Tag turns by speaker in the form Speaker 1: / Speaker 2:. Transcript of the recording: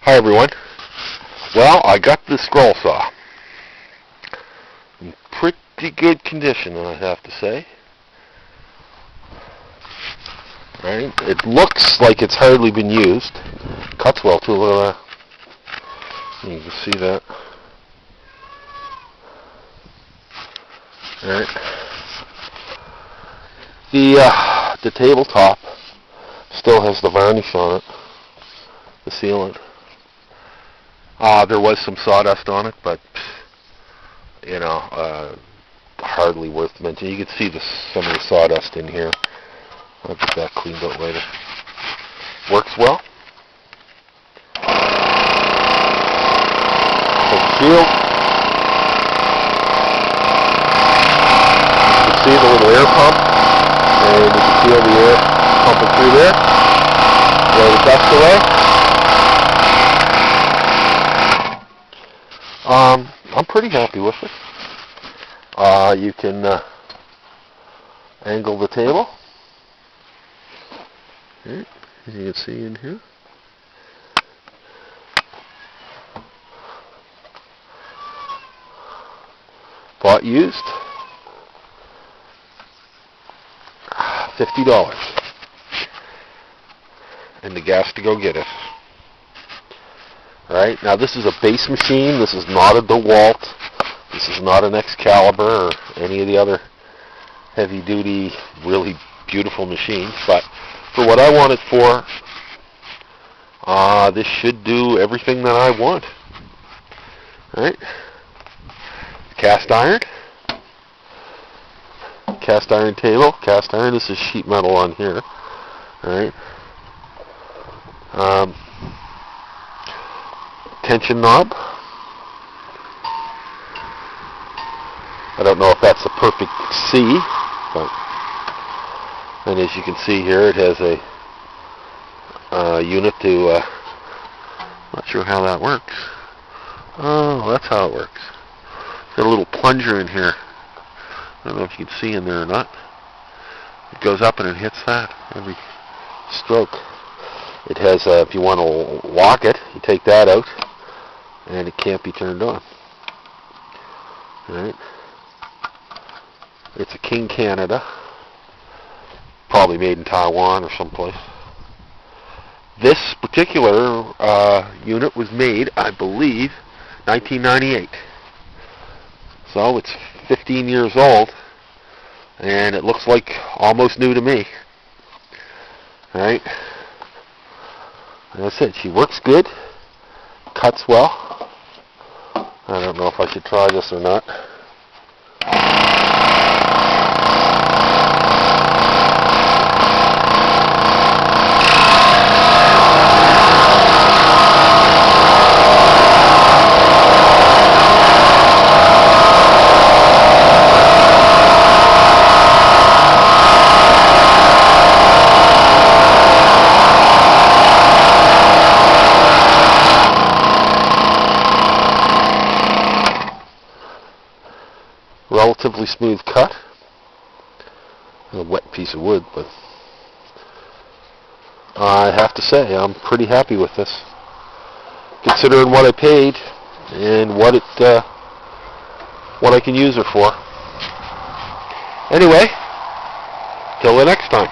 Speaker 1: Hi everyone. Well, I got this scroll saw. In pretty good condition, I have to say. Right? It looks like it's hardly been used. Cuts well too. Look at that. You can see that. Right. The tabletop still has the varnish on it, the sealant. There was some sawdust on it, but hardly worth mentioning. You can see some of the sawdust in here. I'll get that cleaned out later. Works well. Shield. You can see the little air pump, and you can feel the air pumping through there. Blow the dust away. I'm pretty happy with it. You can angle the table. Right, as you can see in here. Bought used. $50. And the gas to go get it. Alright, now this is a base machine. This is not a Dewalt. This is not an Excalibur or any of the other heavy-duty, really beautiful machines. But for what I want it for, this should do everything that I want. Alright, cast iron. Cast iron table. Cast iron. This is sheet metal on here. Alright. Tension knob. I don't know if that's a perfect C, but and as you can see here, it has a unit to. Not sure how that works. Oh, that's how it works. Got a little plunger in here. I don't know if you can see in there or not. It goes up and it hits that every stroke. It has, if you want to lock it, you take that out, and it can't be turned on. Alright. It's a King Canada. Probably made in Taiwan or someplace. This particular unit was made, I believe, 1998. So it's 15 years old, and it looks like almost new to me. Alright. Like I said, she works good, cuts well. I don't know if I should try this or not. Relatively smooth cut. A wet piece of wood, but I have to say I'm pretty happy with this, considering what I paid and what I can use it for. Anyway, till the next time.